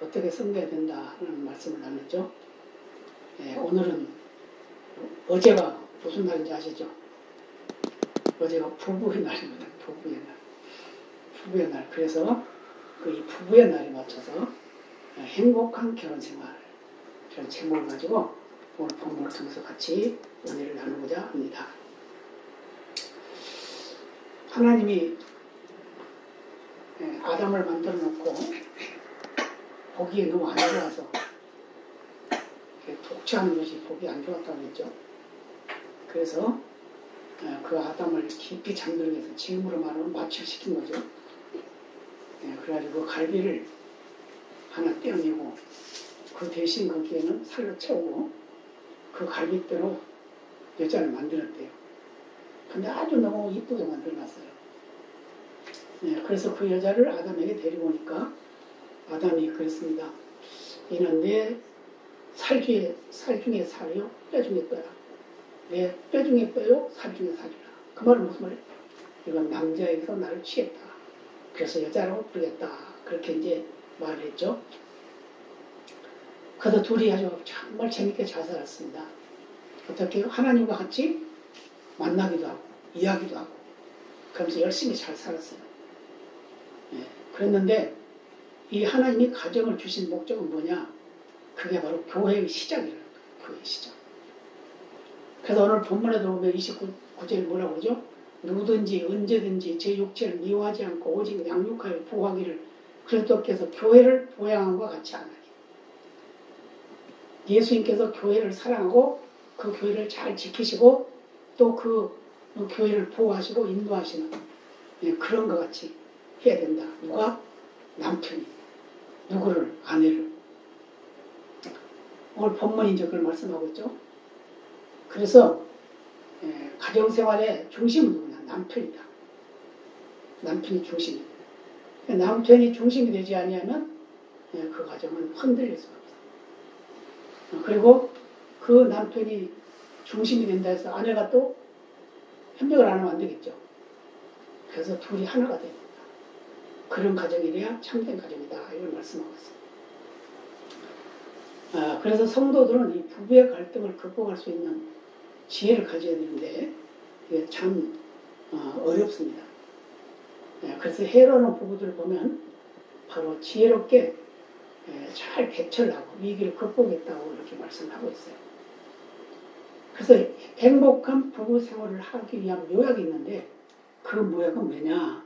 어떻게 섬겨야 된다는 말씀을 나눴죠. 오늘은 어제가 무슨 날인지 아시죠? 어제가 부부의 날입니다. 부부의 날. 부부의 날. 그래서 이 부부의 날에 맞춰서 행복한 결혼생활 이런 제목을 가지고 오늘 본문을 통해서 같이 은혜를 나누고자 합니다. 하나님이 아담을 만들어 놓고 보기에 너무 안 좋아서 독취하는 것이 보기 안 좋았다고 했죠. 그래서 그 아담을 깊이 잠들게 해서 지금으로 말하면 마취시킨 거죠. 그래가지고 그 갈비를 하나 떼어내고 그 대신 거기에는 살로 채우고 그 갈비대로 여자를 만들었대요. 근데 아주 너무 이쁘게 만들어놨어요. 그래서 그 여자를 아담에게 데리고 오니까 아담이 그랬습니다. 이는 내 살 중에 살이요, 뼈 중에 뼈야. 내 뼈 중에 뼈요, 살 중에 살이라. 그 말은 무슨 말이에요? 이건 남자에게서 나를 취했다. 그래서 여자라고 부르겠다. 그렇게 이제 말을 했죠. 그래서 둘이 아주 정말 재밌게 잘 살았습니다. 어떻게 하나님과 같이 만나기도 하고 이야기도 하고 그러면서 열심히 잘 살았어요. 그랬는데 이 하나님이 가정을 주신 목적은 뭐냐? 그게 바로 교회의 시작이라는 거예요. 교회의 시작. 그래서 오늘 본문에도 보면 29절에 뭐라고 그러죠? 누구든지 언제든지 제 육체를 미워하지 않고 오직 양육하여 보호하기를 그리스도께서 교회를 보양한 것과 같이 하나니. 예수님께서 교회를 사랑하고 그 교회를 잘 지키시고 또 그 교회를 보호하시고 인도하시는 그런 것 같이 해야 된다. 누가? 남편이. 누구를? 아내를. 오늘 본문이 이제 그걸 말씀하고 있죠. 그래서 가정생활의 중심은 누구냐? 남편이다. 남편이 중심이다. 남편이 중심이 되지 아니하면 그 가정은 흔들릴 수가 없어요. 그리고 그 남편이 중심이 된다 해서 아내가 또 협력을 안 하면 안 되겠죠. 그래서 둘이 하나가 됩니다. 그런 가정이래야 참된 가정이다. 이걸 말씀하고 있습니다. 그래서 성도들은 이 부부의 갈등을 극복할 수 있는 지혜를 가져야 되는데 이게 참 어렵습니다. 그래서 해로운 부부들을 보면 바로 지혜롭게 잘 대처를 하고 위기를 극복했다고 이렇게 말씀하고 있어요. 그래서 행복한 부부 생활을 하기 위한 묘약이 있는데 그 묘약은 뭐냐?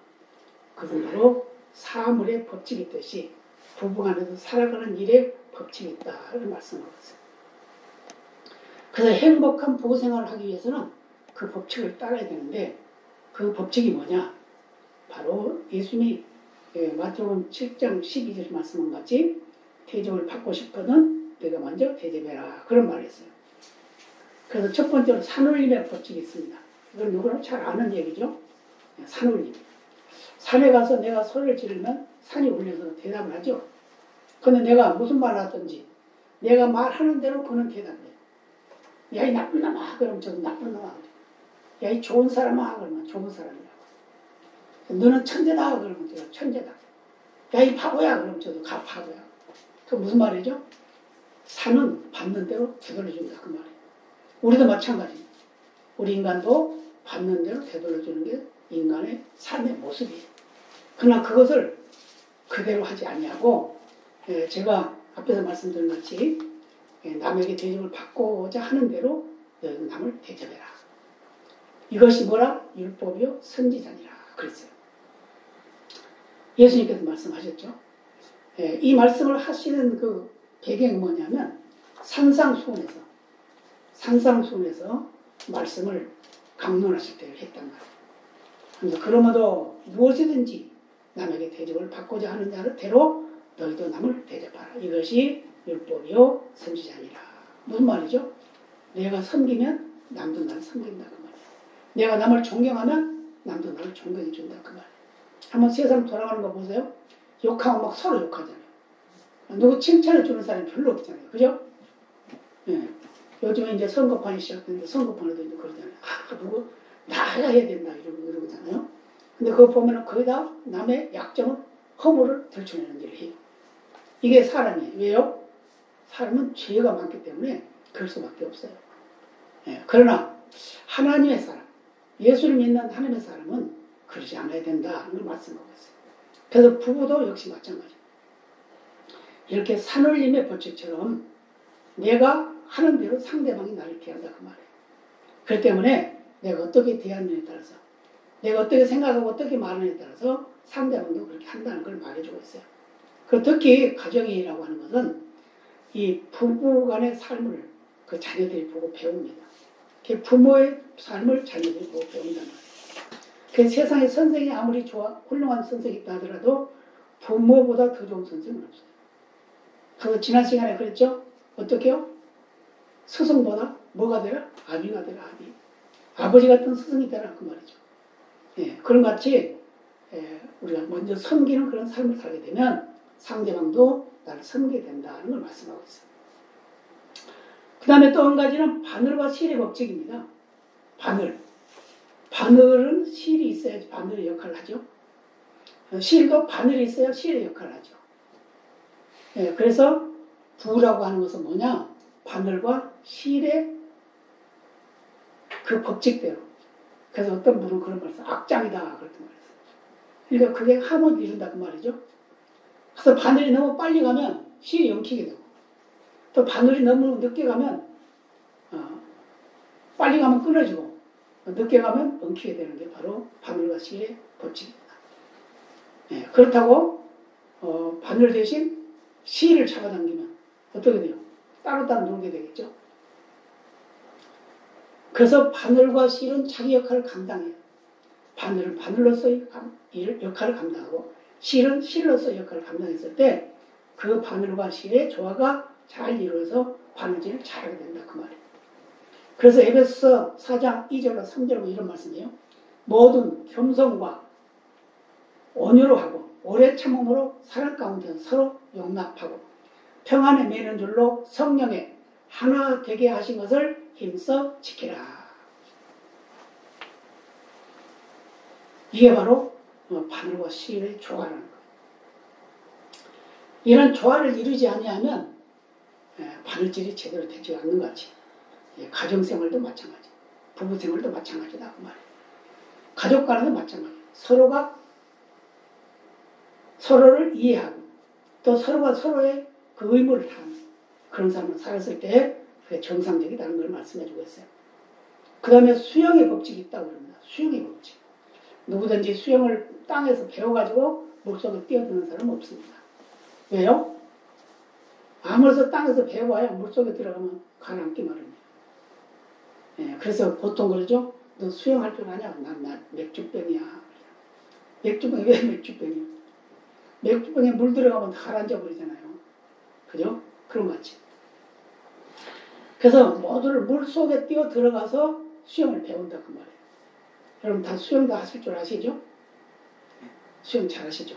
그것은 바로 사물의 법칙이 있듯이 부부간에도 살아가는 일에 법칙이 있다. 이런 말씀하고 있어요. 그래서 행복한 부부 생활을 하기 위해서는 그 법칙을 따라야 되는데 그 법칙이 뭐냐? 바로 예수님이 마태복음 7장 12절 말씀한 같이 대접을 받고 싶거든 내가 먼저 대접해라. 그런 말을 했어요. 그래서 첫 번째로 산울림의 법칙이 있습니다. 이건 누구나 잘 아는 얘기죠. 산울림. 산에 가서 내가 소리를 지르면 산이 울려서 대답을 하죠. 근데 내가 무슨 말을 하든지 내가 말하는 대로 그는 대답을 해요. 야, 이 나쁜 놈아. 그러면 저도 나쁜 놈아. 야, 이 좋은 사람아. 그러면 좋은 사람이라고. 너는 천재다. 그러면 제가 천재다. 야, 이 바보야. 그러면 저도 바보야. 그 무슨 말이죠? 산은 받는 대로 되돌려준다. 그 말이에요. 우리도 마찬가지입니다. 우리 인간도 받는 대로 되돌려주는 게 인간의 삶의 모습이에요. 그러나 그것을 그대로 하지 아니하고 제가 앞에서 말씀드린 같이 남에게 대접을 받고자 하는 대로 너희는 남을 대접해라. 이것이 뭐라? 율법이요 선지자니라 그랬어요. 예수님께서 말씀하셨죠. 이 말씀을 하시는 그 배경이 뭐냐면 산상수훈에서 말씀을 강론하실 때 했단 말이에요. 그래서 그러므로 무엇이든지 남에게 대접을 받고자 하는 자대로 너희도 남을 대접하라. 이것이 율법이요 선지자니라. 무슨 말이죠? 내가 섬기면 남도 나를 섬긴다 그 말이에요. 내가 남을 존경하면 남도 나를 존경해 준다 그 말이에요. 한번 세상 돌아가는 거 보세요. 욕하면 막 서로 욕하잖아요. 누구 칭찬해 주는 사람이 별로 없잖아요. 그죠? 요즘에 이제 선거판이 시작되는데 선거판에도 이제 그러잖아요. 누구 나가 해야 된다 이러잖아요. 근데 그거 보면은 거의 다 남의 약점은 허물을 들춰내는 일을 해요. 이게 사람이에요. 왜요? 사람은 죄가 많기 때문에 그럴 수밖에 없어요. 예, 그러나 하나님의 사람, 예수를 믿는 하나님의 사람은 그러지 않아야 된다는 걸 말씀하고 있어요. 그래서 부부도 역시 마찬가지예요. 이렇게 산울림의 법칙처럼 내가 하는 대로 상대방이 나를 대한다 그 말이에요. 그렇기 때문에 내가 어떻게 대하느냐에 따라서, 내가 어떻게 생각하고 어떻게 말하느냐에 따라서 상대방도 그렇게 한다는 걸 말해주고 있어요. 그 특히 가정이라고 하는 것은 이 부부 간의 삶을 그 자녀들이 보고 배웁니다. 그 부모의 삶을 자녀들이 보고 배운단 말이에요. 그 세상에 선생이 아무리 훌륭한 선생이 있다 하더라도 부모보다 더 좋은 선생은 없어요. 그래서 지난 시간에 그랬죠? 어떻게요? 스승보다 뭐가 되라? 아비가 되라, 아비. 아버지 같은 스승이 되라, 그 말이죠. 예, 그런 같이 우리가 먼저 섬기는 그런 삶을 살게 되면 상대방도 나를 섬기게 된다는 걸 말씀하고 있어요. 그 다음에 또 한 가지는 바늘과 실의 법칙입니다. 바늘. 바늘은 실이 있어야지 바늘의 역할을 하죠. 실도 바늘이 있어야 실의 역할을 하죠. 예, 그래서 부라고 하는 것은 뭐냐? 바늘과 실의 그 법칙대로. 그래서 어떤 분은 그런 말을 써요. 악장이다. 그렇게 말했어요. 그러니까 그게 함을 이룬다 그 말이죠. 그래서 바늘이 너무 빨리 가면 실이 엉키게 되고, 또 바늘이 너무 늦게 가면 빨리 가면 끊어지고 늦게 가면 엉키게 되는 게 바로 바늘과 실의 법칙입니다. 예, 그렇다고 바늘 대신 실을 잡아당기면 어떻게 돼요? 따로따로 놀게 되겠죠. 그래서 바늘과 실은 자기 역할을 감당해요. 바늘은 바늘로서 역할을 감당하고 실은 실로서 역할을 감당했을 때 그 바늘과 실의 조화가 잘 이루어서 바느질을 잘하게 된다 그 말이에요. 그래서 에베소서 4장 2절로 3절로 이런 말씀이에요. 모든 겸손과 온유로 하고 오래 참음으로 사랑 가운데 서로 용납하고 평안에 매는 줄로 성령에 하나 되게 하신 것을 힘써 지키라. 이게 바로 바늘과 실의 조화라는 거예요. 이런 조화를 이루지 아니하면 바느질이 제대로 되지 않는 것 같이 가정생활도 마찬가지, 부부생활도 마찬가지다 그 말이에요. 가족 간에도 마찬가지예요. 서로가 서로를 이해하고 또 서로가 서로의 그 의무를 다하는 그런 삶을 살았을 때 그게 정상적이라는 걸 말씀해주고 있어요. 그 다음에 수영의 법칙이 있다고 그럽니다. 수영의 법칙. 누구든지 수영을 땅에서 배워가지고 물속에 뛰어드는 사람은 없습니다. 왜요? 아무래도 땅에서 배워야 물속에 들어가면 가라앉기 마련이에요. 예, 그래서 보통 그러죠. 너 수영할 줄 아냐? 난 맥주병이야. 맥주병이 왜 맥주병이야? 맥주병에 물 들어가면 가라앉아 버리잖아요. 그죠? 그런 것 같이. 그래서 모두를 물속에 뛰어 들어가서 수영을 배운다 그 말이에요. 여러분 다 수영도 하실 줄 아시죠? 수영 잘 하시죠?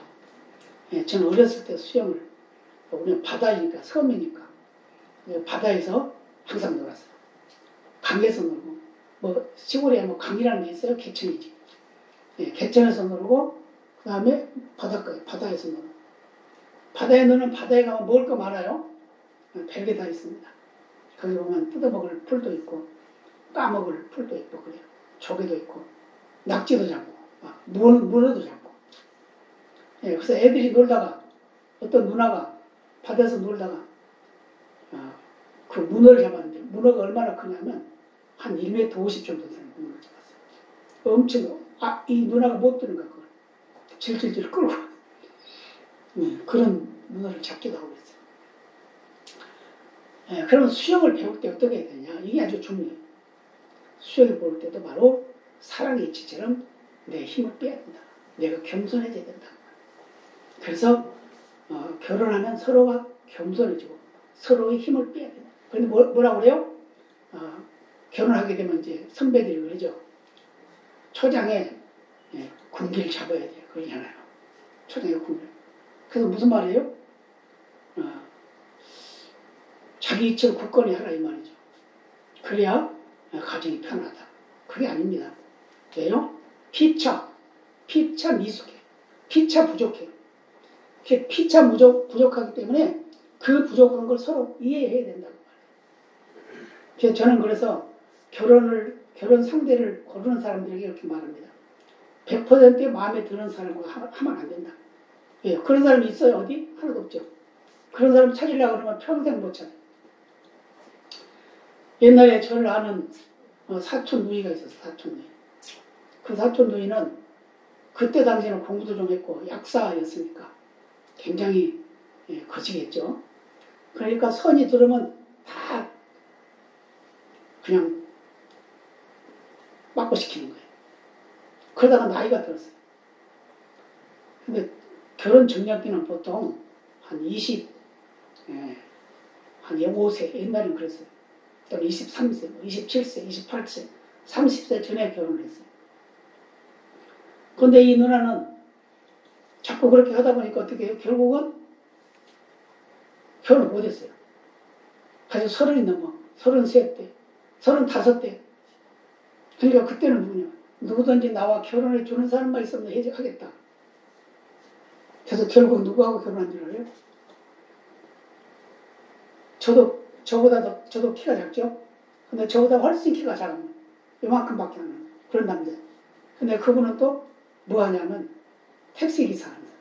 예, 저는 어렸을 때 수영을, 우리는 바다이니까, 섬이니까, 바다에서 항상 놀았어요. 강에서 놀고, 뭐, 시골에 뭐 강이라는 게 있어요? 개천이지. 예, 개천에서 놀고, 그 다음에 바다에서 놀고. 바다에 노는 바다에 가면 먹을 거 많아요? 별게 다 있습니다. 거기 보면 뜯어먹을 풀도 있고, 까먹을 풀도 있고, 그래요. 조개도 있고, 낙지도 잡고, 문어도 잡고. 예, 그래서 애들이 놀다가 어떤 누나가 바다에서 놀다가 그 문어를 잡았는데 문어가 얼마나 크냐면 한 1m 50 정도 되는 문어를 잡았어요. 엄청 이 누나가 못 드는가 그걸 질질질 끌고 그런 문어를 잡기도 하고 있어요. 예, 그러면 수영을 배울 때 어떻게 해야 되냐? 이게 아주 중요해요. 수영을 배울 때도 바로 사랑의 이치처럼 내 힘을 빼야 된다. 내가 겸손해져야 된다. 그래서 결혼하면 서로가 겸손해지고 서로의 힘을 빼야 된다. 그런데 뭐라고 그래요? 결혼하게 되면 이제 선배들이 그러죠. 초장에 군기를 잡아야 돼요. 그러잖아요. 초장에 군기를. 그래서 무슨 말이에요? 자기 이치를 굳건히 하라 이 말이죠. 그래야 가정이 편하다. 그게 아닙니다. 왜요? 피차 미숙해. 피차 부족해. 피차 부족하기 때문에 그 부족한 걸 서로 이해해야 된다고 말해요. 저는 그래서 결혼 상대를 고르는 사람들에게 이렇게 말합니다. 100% 마음에 드는 사람과 하면 안 된다. 예, 그런 사람이 있어요? 어디? 하나도 없죠. 그런 사람 찾으려고 그러면 평생 못 찾아요. 옛날에 저를 아는 사촌 누이가 있었어요. 사촌 누이. 그 사촌 누이는 그때 당시에는 공부도 좀 했고 약사였으니까 굉장히 거지겠죠. 그러니까 선이 들으면 다 그냥 막고시키는 거예요. 그러다가 나이가 들었어요. 근데 결혼 정년기는 보통 한 5세, 옛날엔 그랬어요. 또는 23세, 27세, 28세, 30세 전에 결혼을 했어요. 근데 이 누나는 자꾸 그렇게 하다 보니까 어떻게 해요? 결국은 결혼을 못했어요. 그래서 30이 넘어, 33대, 35대. 그러니까 그때는 누구든지 나와 결혼해 주는 사람만 있으면 하겠다. 그래서 결국 누구하고 결혼한 줄 알아요? 저도 키가 작죠? 근데 저보다 훨씬 키가 작은 거예요. 요만큼밖에 안 나요. 그런 남자. 근데 그분은 또 뭐 하냐면 택시기사 하는 사람.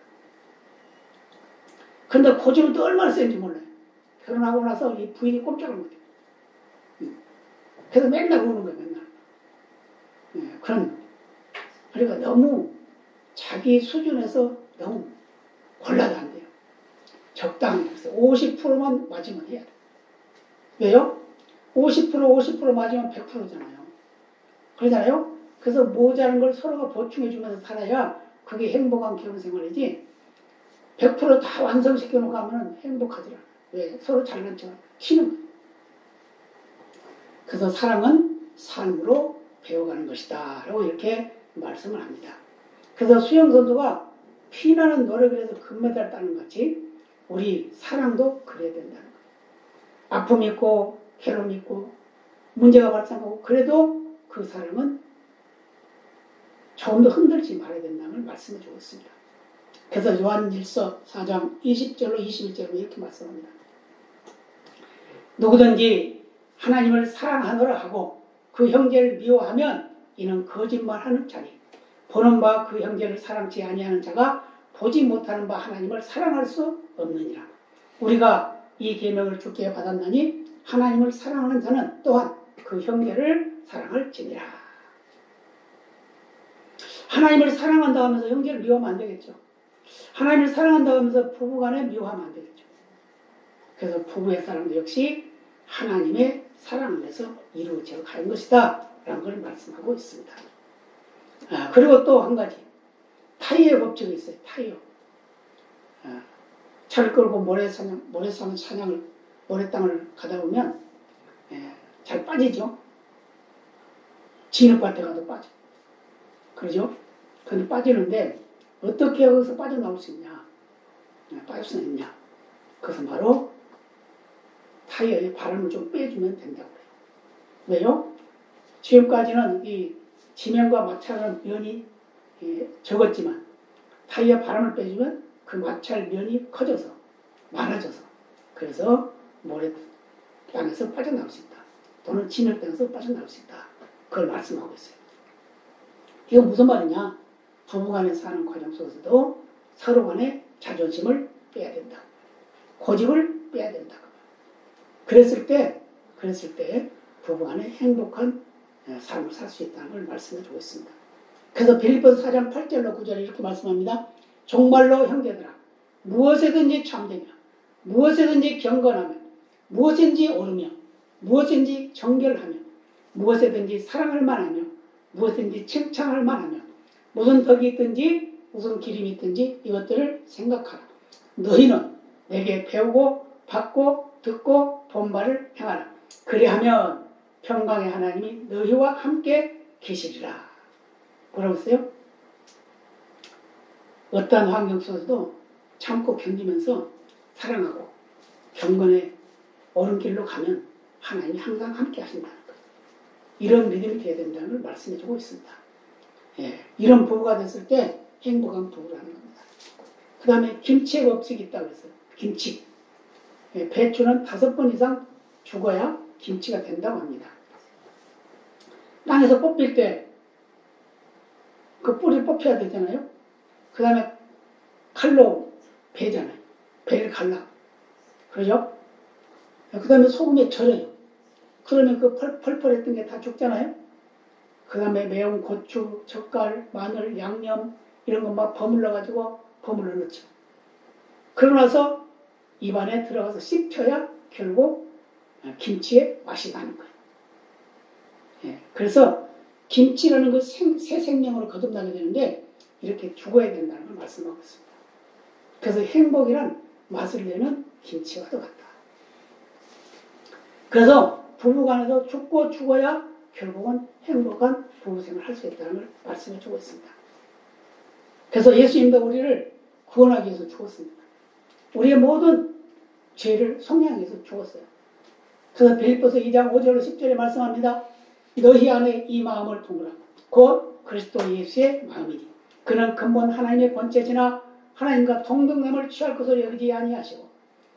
근데 고집은 또 얼마나 센지 몰라요. 결혼하고 나서 이 부인이 꼼짝을 못해요. 그래서 맨날 우는 거예요, 맨날. 그러니까 너무 자기 수준에서 너무 골라도 안 돼요. 적당히. 그래서 50%만 맞으면 해야 돼요. 왜요? 50% 맞으면 100%잖아요. 그러잖아요? 그래서 모자란 걸 서로가 보충해주면서 살아야 그게 행복한 결혼생활이지 100% 다 완성시켜놓고 하면 행복하지 않아요. 왜? 서로 잘난 척 키는 거예요. 그래서 사랑은 삶으로 배워가는 것이다 라고 이렇게 말씀을 합니다. 그래서 수영선수가 피나는 노력을 해서 금메달을 따는 것 같이 우리 사랑도 그래야 된다는 거예요. 아픔이 있고 괴로움이 있고 문제가 발생하고 그래도 그 사랑은 조금 더 흔들지 말아야 된다는 걸 말씀해 주고 있습니다. 그래서 요한일서 4장 20절로 21절로 이렇게 말씀합니다. 누구든지 하나님을 사랑하노라 하고 그 형제를 미워하면 이는 거짓말하는 자니 보는 바 그 형제를 사랑치 아니하는 자가 보지 못하는 바 하나님을 사랑할 수 없느니라. 우리가 이 계명을 주께 받았나니 하나님을 사랑하는 자는 또한 그 형제를 사랑할지니라. 하나님을 사랑한다 하면서 형제를 미워하면 안 되겠죠. 하나님을 사랑한다 하면서 부부간에 미워하면 안 되겠죠. 그래서 부부의 사랑도 역시 하나님의 사랑 안에서 이루어져 가는 것이다 라는 걸 말씀하고 있습니다. 그리고 또 한 가지 타이어 법칙이 있어요. 타이어. 차를 끌고 모래땅을 가다 보면 잘 빠지죠. 진흙밭에 가도 빠져. 그러죠? 근데 빠지는데 어떻게 거기서 빠져나올 수 있냐? 빠질 수 있냐? 그것은 바로 타이어에 바람을 좀 빼주면 된다고 해요. 왜요? 지금까지는 이 지면과 마찰은 면이 적었지만 타이어 바람을 빼주면 그 마찰 면이 커져서 많아져서 그래서 모래 땅에서 빠져나올 수 있다. 또는 진흙 땅에서 빠져나올 수 있다. 그걸 말씀하고 있어요. 이건 무슨 말이냐? 부부간에 사는 과정 속에서도 서로 간에 자존심을 빼야 된다. 고집을 빼야 된다. 그랬을 때 부부간에 행복한 삶을 살 수 있다는 걸 말씀해 주고 있습니다. 그래서 빌립보서 4장 8절로 9절에 이렇게 말씀합니다. 정말로 형제들아 무엇에든지 참되며 무엇에든지 경건하며 무엇인지 오르며 무엇인지 정결하며 무엇에든지 사랑할 만하며 무엇인지 칭찬할 만하며 무슨 덕이 있든지 무슨 기림이 있든지 이것들을 생각하라. 너희는 내게 배우고 받고 듣고 본 바를 행하라. 그리하면 평강의 하나님이 너희와 함께 계시리라. 뭐라고 했어요? 어떠한 환경 속에서도 참고 견디면서 사랑하고 경건의 옳은 길로 가면 하나님이 항상 함께 하신다는 거예요. 이런 믿음이 되어야 된다는 걸 말씀해주고 있습니다. 이런 부부가 됐을 때 행복한 부부라는 겁니다. 그 다음에 김치의 법칙이 있다고 했어요. 김치. 배추는 5번 이상 죽어야 김치가 된다고 합니다. 땅에서 뽑힐 때 그 뿌리를 뽑혀야 되잖아요. 그 다음에 칼로 베잖아요. 배를 갈라. 그러죠? 그 다음에 소금에 절여요. 그러면 그 펄펄했던 게 다 죽잖아요. 그 다음에 매운 고추, 젓갈, 마늘, 양념 이런 거 막 버물러 넣죠. 그러고 나서 입안에 들어가서 씹혀야 결국 김치의 맛이 나는 거예요. 그래서 김치라는 그 새 생명으로 거듭나게 되는데 이렇게 죽어야 된다는 걸 말씀하고 있습니다. 그래서 행복이란 맛을 내는 김치와도 같다. 그래서 부부간에도 죽고 죽어야 결국은 행복한 부부생활을 할 수 있다는 걸 말씀해 주고 있습니다. 그래서 예수님도 우리를 구원하기 위해서 죽었습니다. 우리의 모든 죄를 속량하기 위해서 죽었어요. 그래서 빌립보서 2장 5절로 10절에 말씀합니다. 너희 안에 이 마음을 품으라. 곧 그리스도 예수의 마음이니 그는 근본 하나님의 번째지나 하나님과 동등됨을 취할 것으로 여기지 아니하시고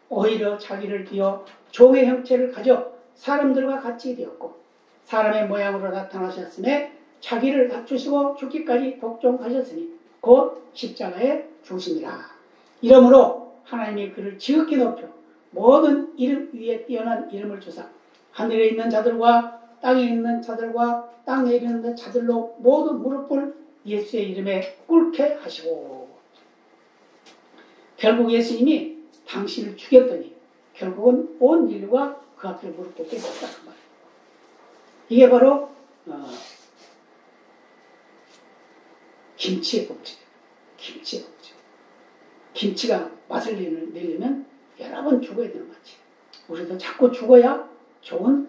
오히려 자기를 비워 종의 형체를 가져 사람들과 같이 되었고 사람의 모양으로 나타나셨음에 자기를 낮추시고 죽기까지 복종하셨으니 곧 십자가에 죽으심이라. 이러므로 하나님이 그를 지극히 높여 모든 이름 위에 뛰어난 이름을 주사 하늘에 있는 자들과 땅에 있는 자들과 땅에 있는 자들로 모든 무릎을 예수의 이름에 꿇게 하시고. 결국 예수님이 당신을 죽였더니 결국은 온 인류가 그 앞에 무릎 꿇게 했다 그 말이에요. 이게 바로 김치의 법칙이에요. 김치의 법칙. 김치가 맛을 내려면 여러 번 죽어야 되는 거지. 우리도 자꾸 죽어야 좋은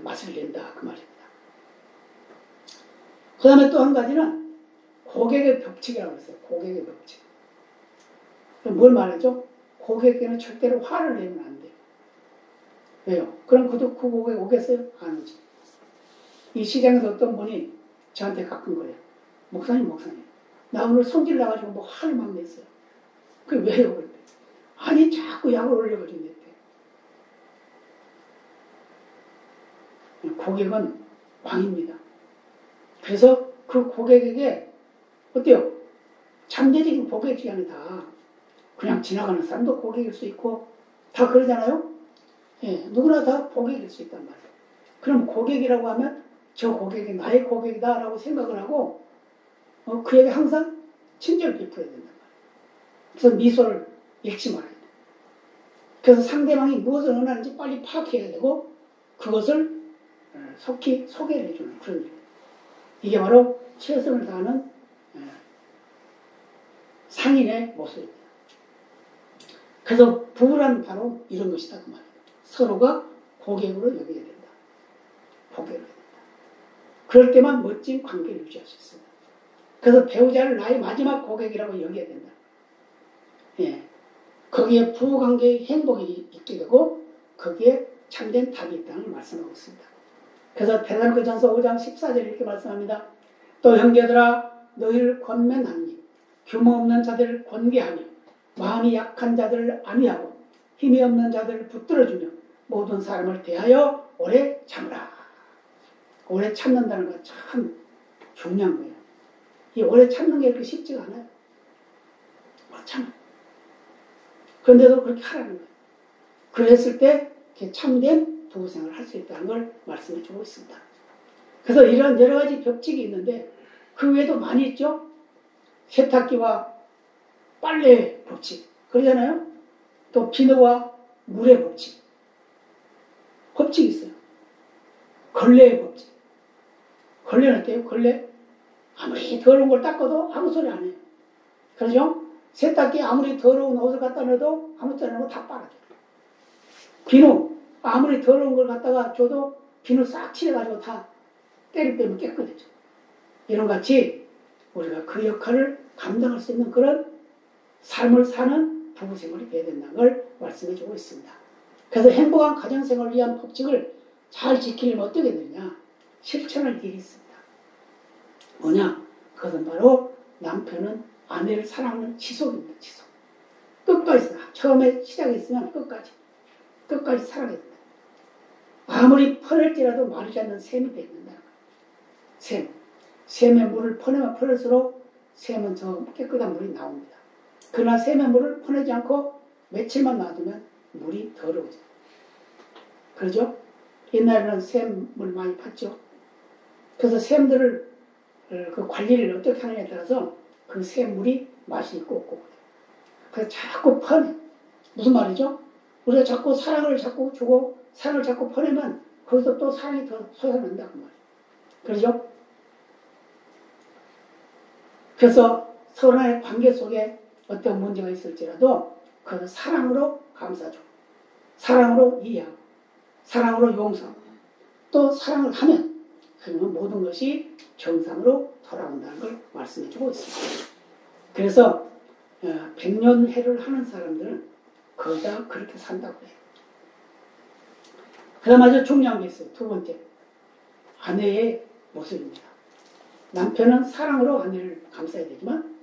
맛을 낸다 그 말입니다. 그 다음에 또 한 가지는 고객의 법칙이라고 했어요. 고객의 법칙. 뭘 말하죠? 고객에게는 절대로 화를 내면 안 돼요. 왜요? 그럼 그 고객 오겠어요? 안 오지. 이 시장에서 어떤 분이 저한테 가끔 그래요. 목사님, 나 오늘 성질 나가지고 뭐 화를 막 냈어요. 그게 왜요? 그랬대. 아니, 자꾸 약을 올려가지고 냈대. 고객은 왕입니다. 그래서 그 고객에게 어때요? 잠재적인 고객이 아니다. 그냥 지나가는 사람도 고객일 수 있고 다 그러잖아요. 누구나 다 고객일 수 있단 말이에요. 그럼 고객이라고 하면 저 고객이 나의 고객이다 라고 생각을 하고 그에게 항상 친절 베풀어야 된단 말이에요. 그래서 미소를 잃지 말아야 돼요. 그래서 상대방이 무엇을 원하는지 빨리 파악해야 되고 그것을 속히 소개를 해주는 그런 일. 이게 바로 최선을 다하는 상인의 모습입니다. 그래서 부부란 바로 이런 것이다 그 말이에요. 서로가 고객으로 여겨야 된다. 고객으로 여겨야 된다. 그럴 때만 멋진 관계를 유지할 수 있습니다. 그래서 배우자를 나의 마지막 고객이라고 여겨야 된다. 거기에 부부관계의 행복이 있게 되고 거기에 참된 답이 있다는 걸 말씀하고 있습니다. 그래서 데살로니가전서 5장 14절 이렇게 말씀합니다. 또 형제들아 너희를 권면하니 규모 없는 자들을 권계하며 마음이 약한 자들을 안위하고 힘이 없는 자들을 붙들어주며 모든 사람을 대하여 오래 참으라. 오래 참는다는 건 참 중요한 거예요. 이 오래 참는 게 그렇게 쉽지가 않아요. 오래 참아. 그런데도 그렇게 하라는 거예요. 그랬을 때 참된 부부생활을 할 수 있다는 걸 말씀해 주고 있습니다. 그래서 이런 여러 가지 법칙이 있는데 그 외에도 많이 있죠. 세탁기와 빨래 법칙 그러잖아요. 또 비누와 물의 법칙 법칙이 있어요. 걸레의 법칙. 걸레는 어때요? 걸레 아무리 더러운 걸 닦아도 아무 소리 안 해요. 그러죠? 세탁기에 아무리 더러운 옷을 갖다 넣어도 아무 소리 안 하고 다 빨아져요. 비누 아무리 더러운 걸 갖다가 줘도 비누 싹 칠해가지고 다 때를 빼면 깨끗해져. 이런 같이 우리가 그 역할을 감당할 수 있는 그런 삶을 사는 부부생활이 돼야 된다는 걸 말씀해 주고 있습니다. 그래서 행복한 가정생활을 위한 법칙을 잘 지키려면 어떻게 되느냐? 실천할 일이 있습니다. 뭐냐? 그것은 바로 남편은 아내를 사랑하는 지속입니다. 지속. 끝까지 처음에 시작했으면 끝까지 살아야 된다. 아무리 퍼낼지라도 마르지 않는 샘이 되야 된다. 샘에 물을 퍼내면 퍼낼수록 샘은 저 깨끗한 물이 나옵니다. 그러나 샘에 물을 퍼내지 않고 며칠만 놔두면 물이 더러워져요. 그러죠? 옛날에는 샘물 많이 팠죠. 그래서 샘들을 그 관리를 어떻게 하느냐에 따라서 그 샘물이 맛이 있고 없고 그래서 자꾸 퍼내. 무슨 말이죠? 우리가 자꾸 사랑을 자꾸 주고 사랑을 자꾸 퍼내면 거기서 또 사랑이 더 솟아난다 그 말이에요. 그러죠? 그래서 서로의 관계 속에 어떤 문제가 있을지라도 그 사랑으로 감싸주고 사랑으로 이해하고 사랑으로 용서하고 또 사랑을 하면 그러면 모든 것이 정상으로 돌아온다는 걸 말씀해주고 있습니다. 그래서 백년해를 하는 사람들은 거의 다 그렇게 산다고 해요. 그 다음 아주 중요한 게 있어요. 두 번째, 아내의 모습입니다. 남편은 사랑으로 아내를 감싸야 되지만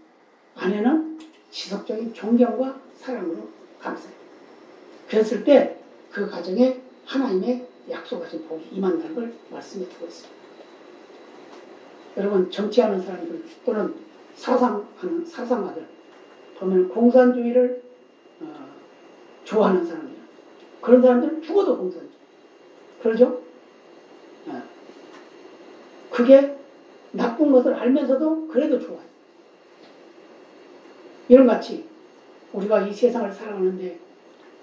아내는 지속적인 존경과 사랑으로 감싸야 돼요. 그랬을 때 그 가정에 하나님의 약속하신 복이 임한다는 걸 말씀해주고 있습니다. 여러분 정치하는 사람들 또는 사상가들 보면 공산주의를 좋아하는 사람들 그런 사람들은 죽어도 공산주의 그러죠? 그게 나쁜 것을 알면서도 그래도 좋아요. 이런 같이 우리가 이 세상을 살아가는데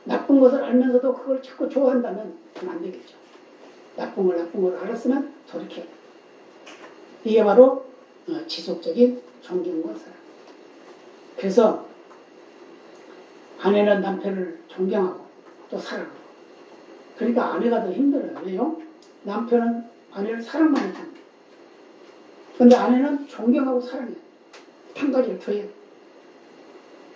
나쁜 것을 알면서도 그걸 자꾸 좋아한다면 그건 안 되겠죠. 나쁜 걸 알았으면 돌이켜야 돼요. 이게 바로 지속적인 존경과 사랑. 그래서 아내는 남편을 존경하고 또 사랑하고 그러니까 아내가 더 힘들어요. 왜요? 남편은 아내를 사랑만 해요. 그런데 아내는 존경하고 사랑해요. 한 가지를 더 해요.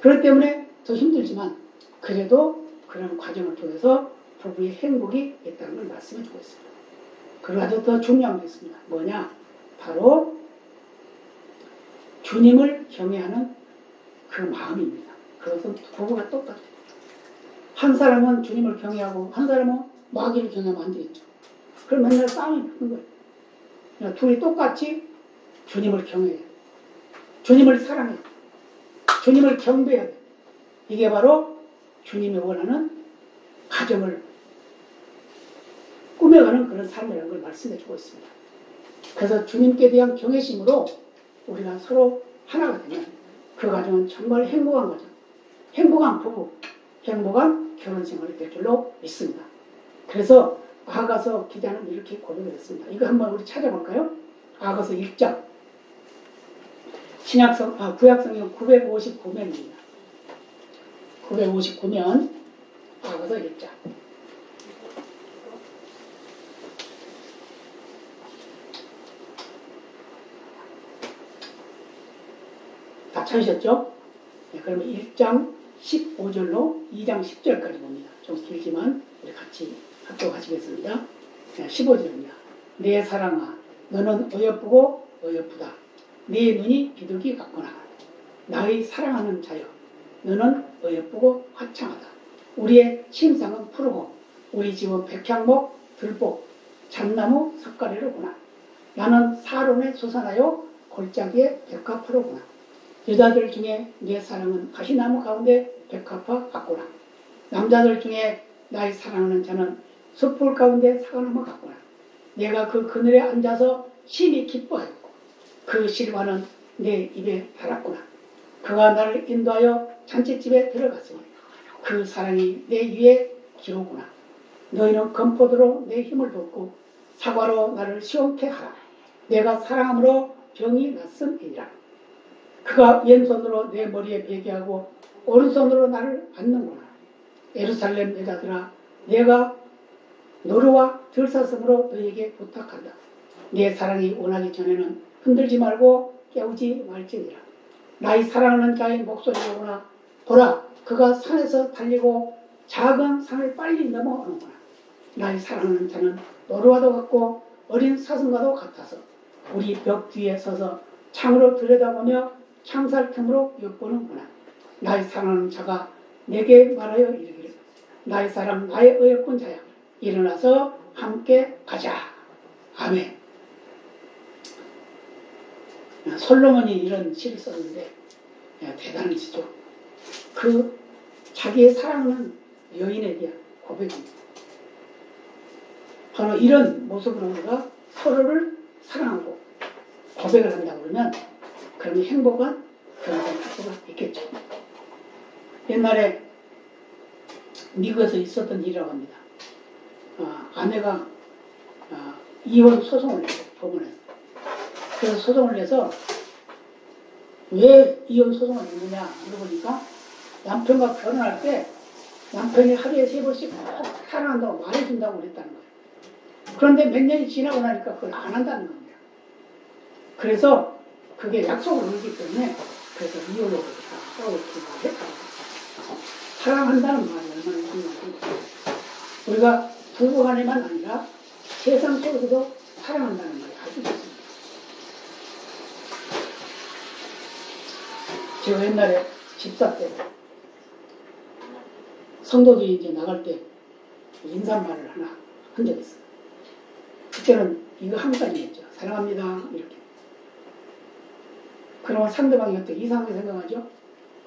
그렇기 때문에 더 힘들지만 그래도 그런 과정을 통해서 부부의 행복이 있다는 걸 말씀해 주고 있습니다. 그리고 아주 더 중요한 게 있습니다. 뭐냐? 바로 주님을 경외하는 그 마음입니다. 그것은 부부가 똑같아요. 한 사람은 주님을 경외하고 한 사람은 마귀를 경외하면 안 되겠죠. 그럼 맨날 싸움이 붙는 거예요. 그러니까 둘이 똑같이 주님을 경외해요. 주님을 사랑해요. 주님을 경배해야 돼요. 이게 바로 주님이 원하는 가정을 꾸며가는 그런 삶이라는 걸 말씀해 주고 있습니다. 그래서 주님께 대한 경외심으로 우리가 서로 하나가 되면 그 가정은 정말 행복한 거죠. 행복한 부부, 행복한 결혼 생활이 될 줄로 믿습니다. 그래서 아가서 기자는 이렇게 고백을 했습니다. 이거 한번 우리 찾아볼까요? 아가서 1장 구약성경 959면입니다. 959면 아가서 1장 다 찾으셨죠? 네, 그러면 1장 15절로 2장 10절까지 봅니다. 좀 길지만 우리 같이 합독하시겠습니다. 네, 15절입니다. 내 사랑아 너는 어여쁘고 어여쁘다. 네 눈이 비둘기 같구나. 나의 사랑하는 자여 너는 어여쁘고 화창하다. 우리의 침상은 푸르고 우리 집은 백향목, 들복, 잣나무, 석가래로구나. 나는 사론에 솟아나요 골짜기에 백화포로구나. 여자들 중에 내 사랑은 가시나무 가운데 백합화 같구나. 남자들 중에 나의 사랑하는 자는 숯불 가운데 사과나무 같구나. 내가 그 그늘에 앉아서 심히 기뻐하였고 그 실과는 내 입에 달았구나. 그가 나를 인도하여 잔치집에 들어갔으니 그 사랑이 내 위에 기로구나. 너희는 건포도로 내 힘을 돋고 사과로 나를 시원케 하라. 내가 사랑함으로 병이 났음이니라. 그가 왼손으로 내 머리에 베개하고 오른손으로 나를 안는구나. 예루살렘 여자들아 내가 노루와 들사슴으로 너에게 부탁한다. 내 사랑이 원하기 전에는 흔들지 말고 깨우지 말지니라. 나의 사랑하는 자의 목소리로구나. 보라 그가 산에서 달리고 작은 산을 빨리 넘어오는구나. 나의 사랑하는 자는 노루와도 같고 어린 사슴과도 같아서 우리 벽 뒤에 서서 창으로 들여다보며 창살 틈으로 엿보는구나. 나의 사랑하는 자가 내게 말하여 이르기를 나의 사람 나의 어여쁜 자야 일어나서 함께 가자. 아멘. 솔로몬이 이런 시를 썼는데 대단한 시죠. 그 자기의 사랑하는 여인에 대한 고백입니다. 바로 이런 모습으로 우리가 서로를 사랑하고 고백을 한다 그러면 그러면 행복한 결혼을 할 수가 있겠죠. 옛날에 미국에서 있었던 일이라고 합니다. 아내가 이혼 소송을 했어요. 법원에서. 그래서 소송을 해서 왜 이혼 소송을 했느냐 물어보니까 남편과 결혼할 때 남편이 하루에 3번씩 사랑한다고 말해준다고 그랬다는 거예요. 그런데 몇 년이 지나고 나니까 그걸 안 한다는 겁니다. 그래서 그게 약속을 걸기 때문에 그래서 이혼을 했다고. 사랑한다는 말이 얼마나 중요한지 우리가 부부간에만 아니라 세상 속에서도 사랑한다는 말이 아주 좋습니다. 제가 옛날에 집사 때 성도들이 이제 나갈 때 인사말을 하나 한 적이 있어요. 그때는 이거 한 가지였죠. 사랑합니다 이렇게. 그러면 상대방이 어떻게 이상하게 생각하죠?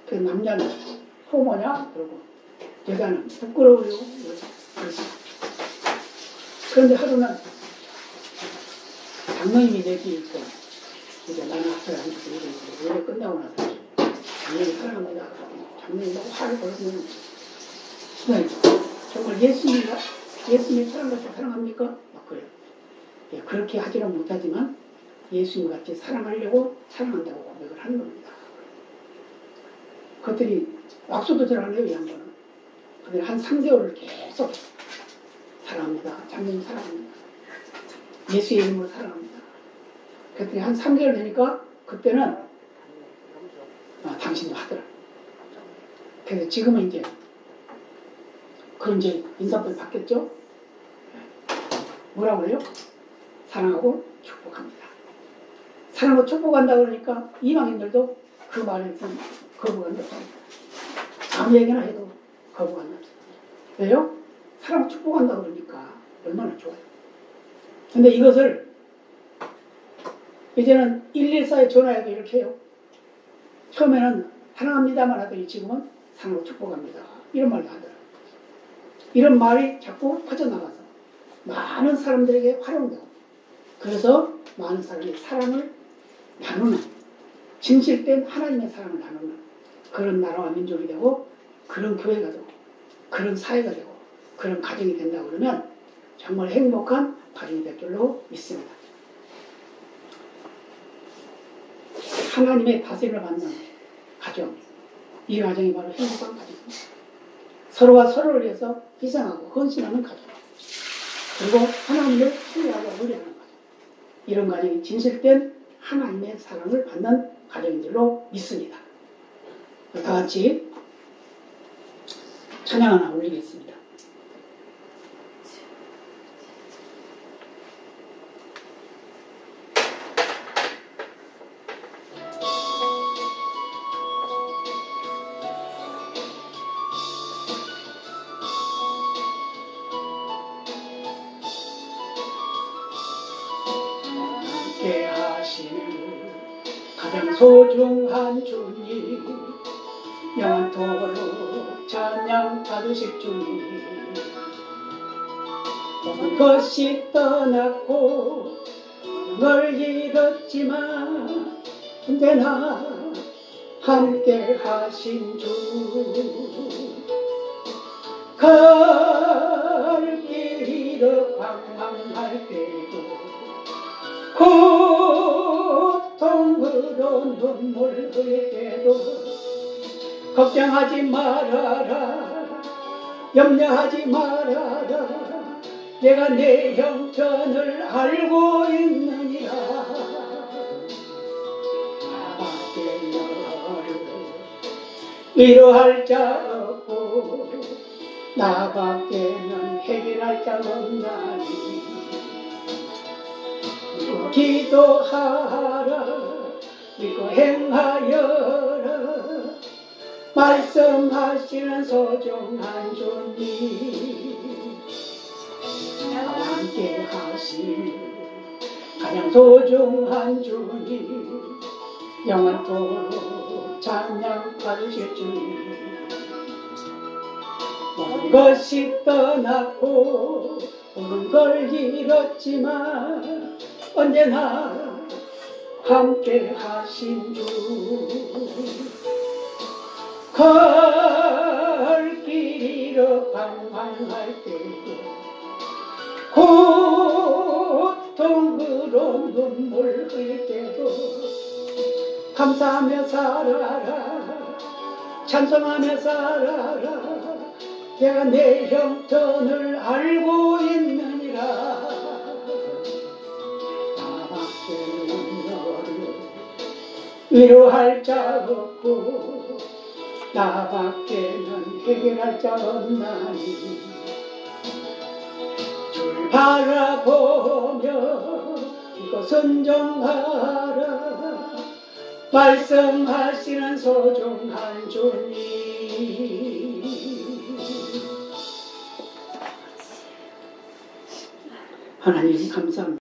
그 남자는 호모냐? 그러고 여자는 부끄러워요. 그렇죠. 그런데 하루는 장로님이 내기 있고 이제 나는 앞에 앉아서 예배 끝나고 나서 장로님 사랑합니다. 장로님 너무 화를 벌으면 신나요. 정말 예수님 사랑같이 사랑합니까? 막 그래요. 예, 그렇게 하지는 못하지만 예수님 같이 사랑하려고 사랑한다고 고백을 하는 겁니다. 그것들이 약속도 잘 안 해요, 이 양반은. 근데 한 3개월을 계속 사랑합니다. 장로님 사랑합니다. 예수의 이름으로 사랑합니다. 그랬더니 한 3개월 되니까 그때는 당신도 하더라. 그래서 지금은 이제 그 이제 인사법이 바뀌었죠. 뭐라고 그래요? 사랑하고 축복합니다. 사랑하고 축복한다 그러니까 이방인들도 그 말에 좀 거부감이 없습니다. 아무 얘기나 해도 거부감이 없습니다. 왜요? 사랑하고 축복한다 그러니까 얼마나 좋아요. 근데 이것을 이제는 114에 전화해도 이렇게 해요. 처음에는 사랑합니다만 하더니 지금은 사랑하고 축복합니다. 이런 말도 하더라고요. 이런 말이 자꾸 퍼져나가서 많은 사람들에게 활용되고 그래서 많은 사람이 사랑을 나누는 진실된 하나님의 사랑을 나누는 그런 나라와 민족이 되고 그런 교회가 되고 그런 사회가 되고 그런 가정이 된다고 그러면 정말 행복한 가정이 될 줄로 믿습니다. 하나님의 다스림을 받는 가정, 이 가정이 바로 행복한 가정입니다. 서로가 서로를 위해서 희생하고 헌신하는 가정, 그리고 하나님을 신뢰하고 의뢰하는 가정, 이런 가정이 진실된 하나님의 사랑을 받는 가정인 줄로 믿습니다. 다 같이 찬양 하나 올리겠습니다. 함께 하시는 가장 소중한 주님, 영원토록 찬양 받으실 주님, 모든 것이 떠났고 널 잃었지만 언제나 함께 하신 주, 갈 길 잃어 방황할 때도 고통으로 눈물 흘릴 때도 걱정하지 말아라, 염려하지 말아라, 내가 내 형편을 알고 있느니라. 나밖에 너를 위로할 자 없고 나밖에는 해결할 자 없나니 믿고 기도하라, 믿고 행하여라, 말씀하시는 소중한 주님, 나와 함께 하시는 가장 소중한 주님, 영원토록 찬양 받으실 주님. 모든 것이 떠났고 모든 걸 잃었지만 언제나 함께 하신 주. 갈 길 잃어 방황할 때도 고통으로 눈물 흘릴 때도 감사하며 살아라, 찬송하며 살아라. 내가 내 형편을 알고 있느니라. 나밖에는 너를 위로할 자 없고 나밖에는 해결할 자 없나니 줄 바라보며 이거 순종하라. 말씀하시는 소중한 주님, 하나님 감사합니다.